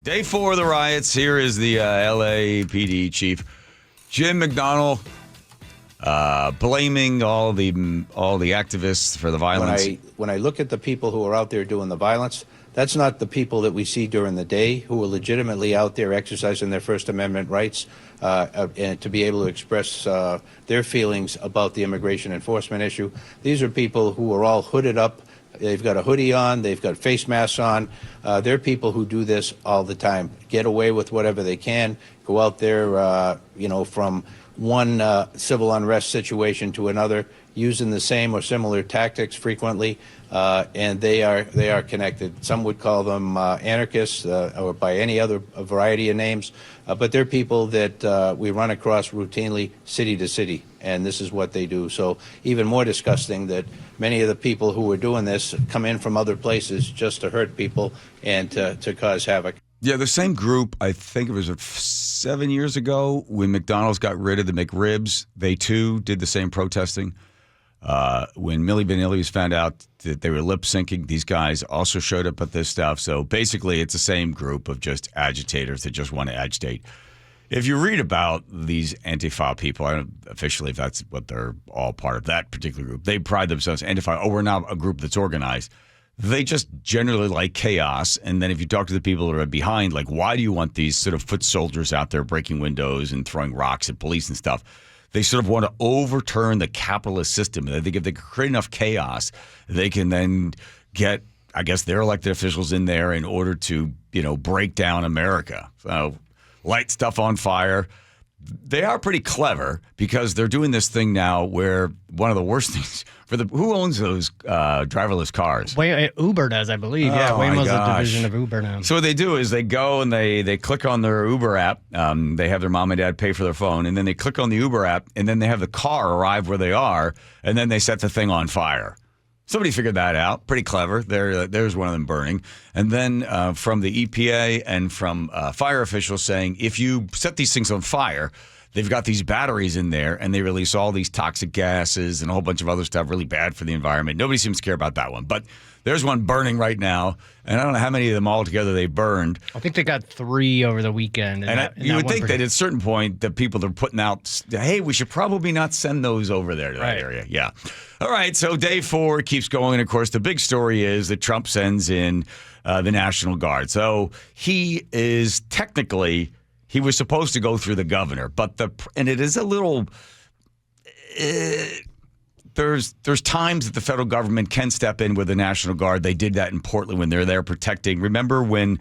Day 4 of the riots. Here is the LAPD chief, Jim McDonnell, blaming all the activists for the violence. When I look at the people who are out there doing the violence, that's not the people that we see during the day who are legitimately out there exercising their First Amendment rights and to be able to express their feelings about the immigration enforcement issue. These are people who are all hooded up. They've got a hoodie on. They've got face masks on. They're people who do this all the time, get away with whatever they can, go out there, from one civil unrest situation to another, using the same or similar tactics frequently, and they are connected. Some would call them anarchists or by any other variety of names, but they're people that we run across routinely city to city, and this is what they do. So even more disgusting that many of the people who are doing this come in from other places just to hurt people and to cause havoc. Yeah, the same group, I think it was 7 years ago when McDonald's got rid of the McRibs, they too did the same protesting. When Milli Vanilli was found out that they were lip syncing, these guys also showed up at this stuff. So basically, it's the same group of just agitators that just want to agitate. If you read about these Antifa people, I don't know officially if that's what they're all part of, that particular group, they pride themselves, Antifa, we're not a group that's organized. They just generally like chaos. And then if you talk to the people that are behind, like, why do you want these sort of foot soldiers out there breaking windows and throwing rocks at police and stuff? They sort of want to overturn the capitalist system. They think if they create enough chaos, they can then get, I guess, their elected officials in there in order to, break down America. So light stuff on fire. They are pretty clever because they're doing this thing now where one of the worst things for who owns those driverless cars? Uber does, I believe. Yeah, Waymo's a division of Uber now. So what they do is they go and they click on their Uber app. They have their mom and dad pay for their phone, and then they click on the Uber app, and then they have the car arrive where they are, and then they set the thing on fire. Somebody figured that out. Pretty clever. There's one of them burning. And then from the EPA and from fire officials saying, if you set these things on fire, they've got these batteries in there, and they release all these toxic gases and a whole bunch of other stuff really bad for the environment. Nobody seems to care about that one. But there's one burning right now, and I don't know how many of them altogether they burned. I think they got 3 over the weekend. You would think that at a certain point, the people that are putting out, hey, we should probably not send those over there to that area. Yeah. All right, so day 4 keeps going. And, of course, the big story is that Trump sends in the National Guard. So he is technically, he was supposed to go through the governor. And it is a little... There's times that the federal government can step in with the National Guard. They did that in Portland when they're there protecting. Remember when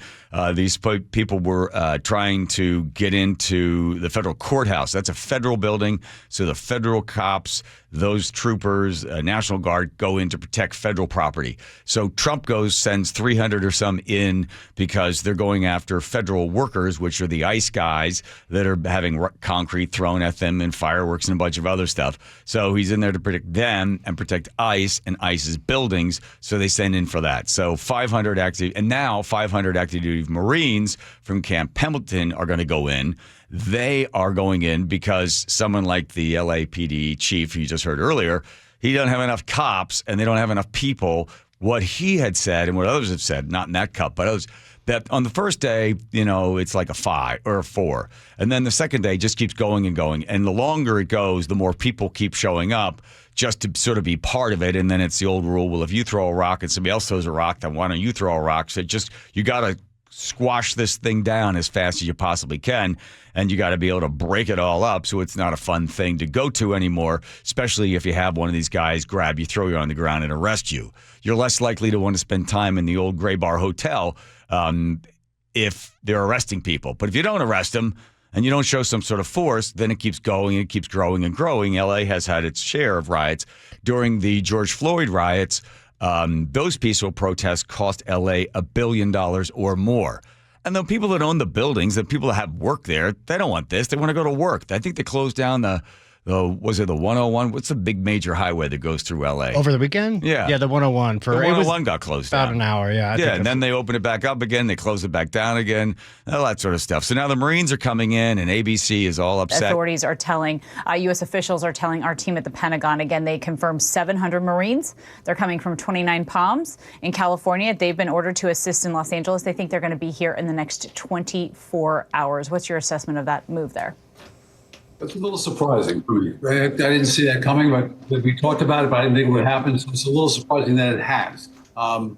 these people were trying to get into the federal courthouse? That's a federal building. So the federal cops, those troopers, National Guard go in to protect federal property. So Trump sends 300 or some in because they're going after federal workers, which are the ICE guys that are having concrete thrown at them and fireworks and a bunch of other stuff. So he's in there to protect them and protect ICE and ICE's buildings. So they send in for that. So 500 active duty Marines from Camp Pendleton are going to go in. They are going in because someone like the LAPD chief you just heard earlier, he doesn't have enough cops and they don't have enough people. What he had said and what others have said, not in that cup, but others, that on the first day, it's like a 5 or a 4. And then the second day just keeps going and going. And the longer it goes, the more people keep showing up just to sort of be part of it. And then it's the old rule, well, if you throw a rock and somebody else throws a rock, then why don't you throw a rock? So you got to squash this thing down as fast as you possibly can, and you got to be able to break it all up so it's not a fun thing to go to anymore, especially if you have one of these guys grab you, throw you on the ground, and arrest you. You're less likely to want to spend time in the old Gray Bar Hotel if they're arresting people. But if you don't arrest them and you don't show some sort of force, then it keeps going, it keeps growing and growing. L.A. has had its share of riots. During the George Floyd riots, those peaceful protests cost L.A. $1 billion or more. And the people that own the buildings, the people that have work there, they don't want this. They want to go to work. I think they closed down the was it the 101? What's the big major highway that goes through L.A.? Over the weekend? Yeah. Yeah, the 101. The 101 got closed down. About an hour, yeah. Yeah, and then they open it back up again. They close it back down again, all that sort of stuff. So now the Marines are coming in, and ABC is all upset. Authorities are telling, U.S. officials are telling our team at the Pentagon, again, they confirmed 700 Marines. They're coming from 29 Palms in California. They've been ordered to assist in Los Angeles. They think they're going to be here in the next 24 hours. What's your assessment of that move there? It's a little surprising for me. I didn't see that coming, but we talked about it, but I didn't think it would happen. So it's a little surprising that it has. Mr.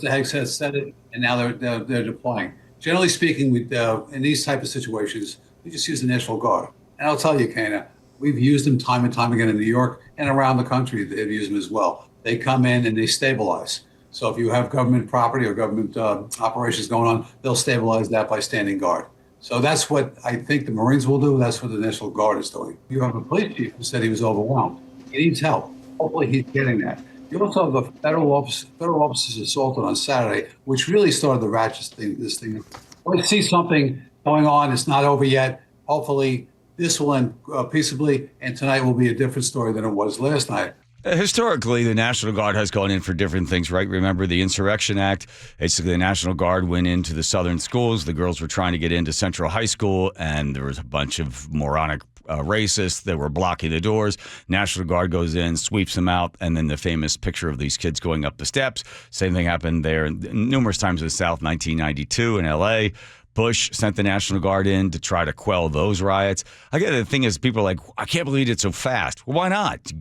Heggs has said it, and now they're deploying. Generally speaking, in these type of situations, we just use the National Guard. And I'll tell you, Kana, we've used them time and time again in New York and around the country. They've used them as well. They come in and they stabilize. So if you have government property or government operations going on, they'll stabilize that by standing guard. So that's what I think the Marines will do. That's what the National Guard is doing. You have a police chief who said he was overwhelmed. He needs help. Hopefully he's getting that. You also have a federal officers assaulted on Saturday, which really started the ratchet thing. This thing. I see something going on. It's not over yet. Hopefully this will end peaceably, and tonight will be a different story than it was last night. Historically, the National Guard has gone in for different things, right? Remember the Insurrection Act? Basically, the National Guard went into the southern schools. The girls were trying to get into Central High School, and there was a bunch of moronic racists that were blocking the doors. National Guard goes in, sweeps them out, and then the famous picture of these kids going up the steps. Same thing happened there numerous times in the South, 1992 in L.A., Bush sent the National Guard in to try to quell those riots. I get the thing is, people are like, I can't believe it's so fast. Well, why not?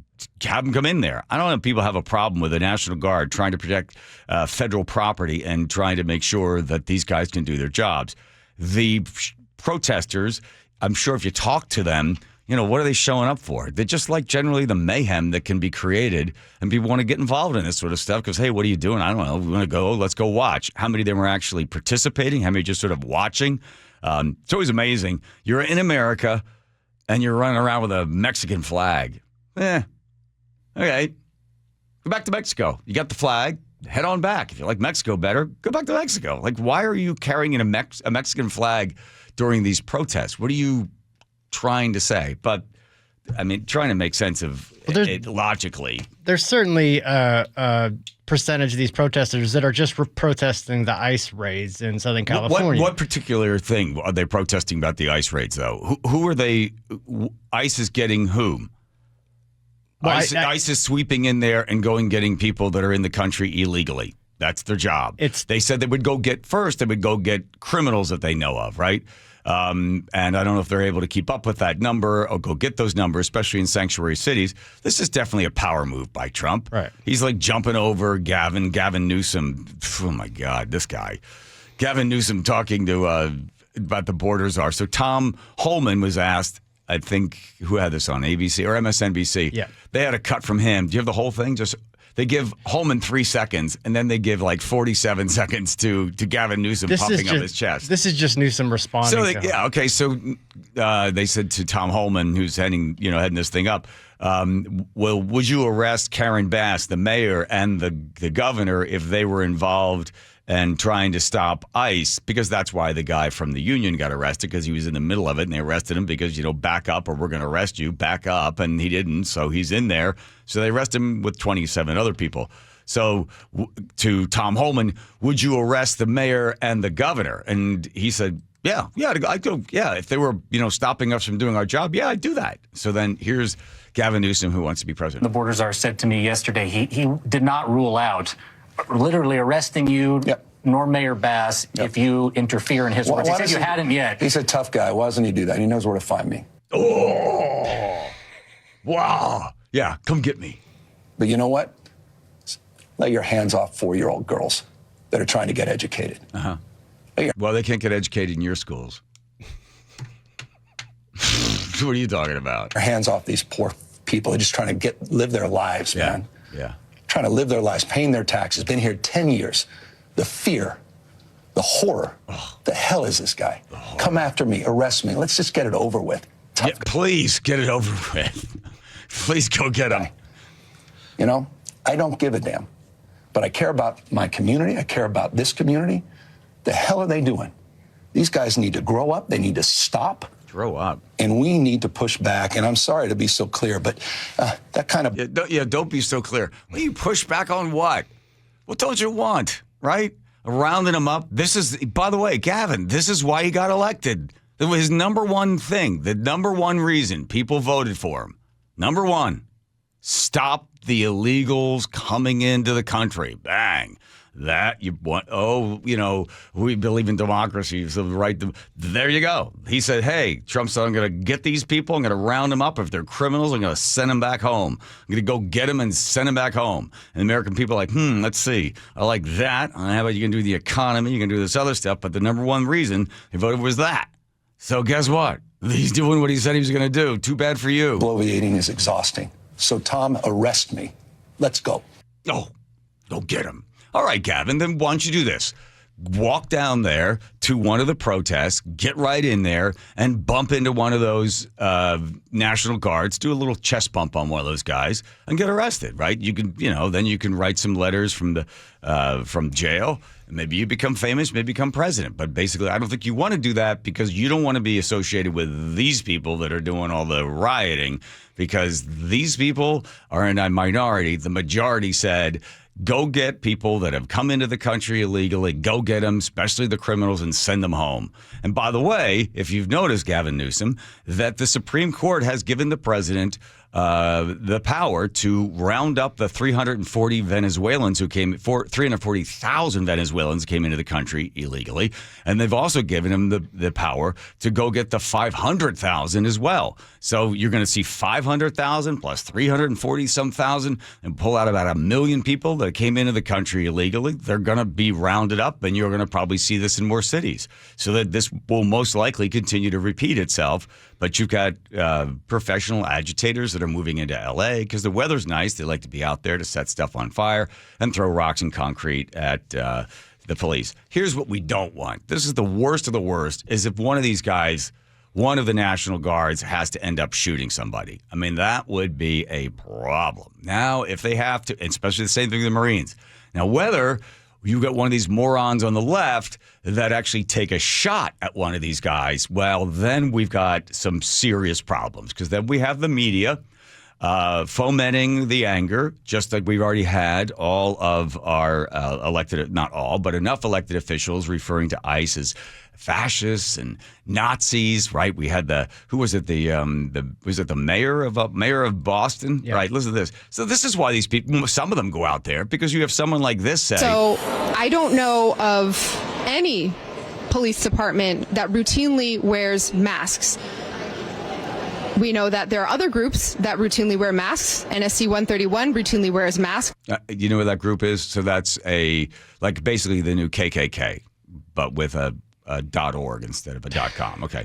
Have them come in there. I don't know if people have a problem with the National Guard trying to protect federal property and trying to make sure that these guys can do their jobs. The protesters, I'm sure if you talk to them, what are they showing up for? They just like generally the mayhem that can be created, and people want to get involved in this sort of stuff because, hey, what are you doing? I don't know. We want to go. Let's go watch. How many of them are actually participating? How many just sort of watching? It's always amazing. You're in America, and you're running around with a Mexican flag. Okay. Go back to Mexico. You got the flag. Head on back. If you like Mexico better, go back to Mexico. Like, why are you carrying in a Mexican flag during these protests? What are you trying to say? But I mean, trying to make sense of it logically. There's certainly a percentage of these protesters that are just protesting the ICE raids in Southern California. What particular thing are they protesting about the ICE raids, though? Who are they? ICE is getting whom? Well, ICE is sweeping in there and getting people that are in the country illegally. That's their job. They said they would go get criminals that they know of, right? And I don't know if they're able to keep up with that number or go get those numbers, especially in sanctuary cities. This is definitely a power move by Trump. Right. He's like jumping over Gavin Newsom. Oh, my God, this guy. Gavin Newsom talking to about the borders are. So Tom Homan was asked, I think, who had this on, ABC or MSNBC? Yeah. They had a cut from him. Do you have the whole thing? They give Homan 3 seconds, and then they give like 47 seconds to Gavin Newsom puffing up his chest. This is just Newsom responding. So they said to Tom Homan, who's heading this thing up, well, would you arrest Karen Bass, the mayor, and the governor if they were involved and trying to stop ICE? Because that's why the guy from the union got arrested, because he was in the middle of it, and they arrested him because, back up or we're going to arrest you, back up, and he didn't, so he's in there. So they arrest him with 27 other people. So to Tom Homan, would you arrest the mayor and the governor? And he said, yeah, I'd go, yeah, if they were, stopping us from doing our job, yeah, I'd do that. So then here's Gavin Newsom, who wants to be president. The borders are said to me yesterday, he did not rule out literally arresting you, nor Mayor Bass, if you interfere in his words. He said you hadn't yet. He's a tough guy. Why doesn't he do that? He knows where to find me. Oh, wow. Yeah, come get me. But you know what? Let your hands off 4-year-old girls that are trying to get educated. Uh-huh. Well, they can't get educated in your schools. What are you talking about? Your hands off these poor people. They're just trying to live their lives, man. Yeah. Trying to live their lives, paying their taxes, been here 10 years. The fear, the horror. The hell is this guy? Come after me, arrest me. Let's just get it over with. Yeah, please get it over with. Please go get him. I don't give a damn. But I care about my community. I care about this community. The hell are they doing? These guys need to grow up. They need to stop. Grow up. And we need to push back. And I'm sorry to be so clear, but that kind of... Don't be so clear. Well, you push back on what? What don't you want, right? Rounding them up. This is, by the way, Gavin, this is why he got elected. It was his number one thing, the number one reason people voted for him. Number one, stop the illegals coming into the country. Bang. That you want, we believe in democracy, so there you go. He said, hey, Trump said, I'm going to get these people, I'm going to round them up. If they're criminals, I'm going to send them back home. I'm going to go get them and send them back home. And the American people are like, let's see. I like that. How about you can do the economy, you can do this other stuff, but the number one reason they voted was that. So guess what? He's doing what he said he was going to do. Too bad for you. Bloviating is exhausting. So, Tom, arrest me. Let's go. Oh, go get him. All right, Gavin, then why don't you do this? Walk down there to one of the protests, get right in there, and bump into one of those National Guards, do a little chest bump on one of those guys, and get arrested, right? You can, then you can write some letters from jail. Maybe you become famous, maybe become president. But basically, I don't think you want to do that because you don't want to be associated with these people that are doing all the rioting, because these people are in a minority. The majority said, go get people that have come into the country illegally, go get them, especially the criminals, and send them home. And by the way, if you've noticed, Gavin Newsom, that the Supreme Court has given the president the power to round up the 340 Venezuelans who came, 340,000 Venezuelans came into the country illegally. And they've also given him the power to go get the 500,000 as well. So you're going to see 500,000 plus 340-some thousand and pull out about 1 million people that came into the country illegally. They're going to be rounded up, and you're going to probably see this in more cities. So that this will most likely continue to repeat itself. But you've got professional agitators that are moving into L.A. because the weather's nice. They like to be out there to set stuff on fire and throw rocks and concrete at the police. Here's what we don't want. This is the worst of the worst, is if one of these guys, one of the National Guards, has to end up shooting somebody. I mean, that would be a problem. Now, if they have to, especially the same thing with the Marines. Now, whether you got one of these morons on the left that actually take a shot at one of these guys, well, then we've got some serious problems, because then we have the media fomenting the anger, just like we've already had all of our elected, not all, but enough elected officials referring to ICE as fascists and Nazis, right? We had was it the mayor of Boston? Yeah. Right, listen to this. So this is why these people, some of them go out there, because you have someone like this say. So I don't know of any police department that routinely wears masks. We know that there are other groups that routinely wear masks. NSC 131 routinely wears masks. You know what that group is? So that's basically the new KKK, but with a .org instead of a .com. Okay.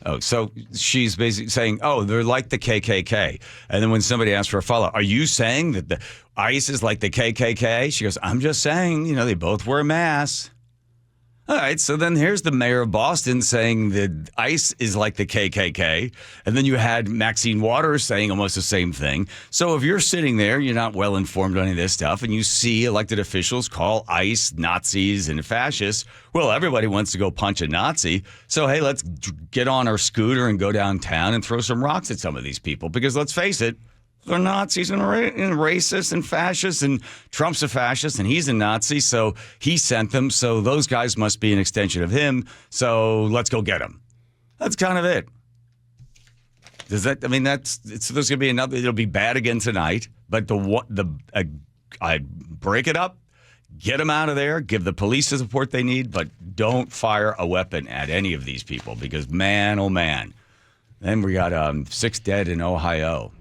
Oh, so she's basically saying, they're like the KKK. And then when somebody asks for a follow-up, are you saying that the ICE is like the KKK? She goes, I'm just saying, they both wear masks. All right, so then here's the mayor of Boston saying that ICE is like the KKK. And then you had Maxine Waters saying almost the same thing. So if you're sitting there, you're not well informed on any of this stuff, and you see elected officials call ICE Nazis and fascists, well, everybody wants to go punch a Nazi. So, hey, let's get on our scooter and go downtown and throw some rocks at some of these people. Because let's face it, they're Nazis and racists and fascists, and Trump's a fascist and he's a Nazi, so he sent them. So those guys must be an extension of him. So let's go get them. That's kind of it. There's going to be another. It'll be bad again tonight. But I break it up, get them out of there, give the police the support they need, but don't fire a weapon at any of these people, because man, oh man, then we got 6 dead in Ohio.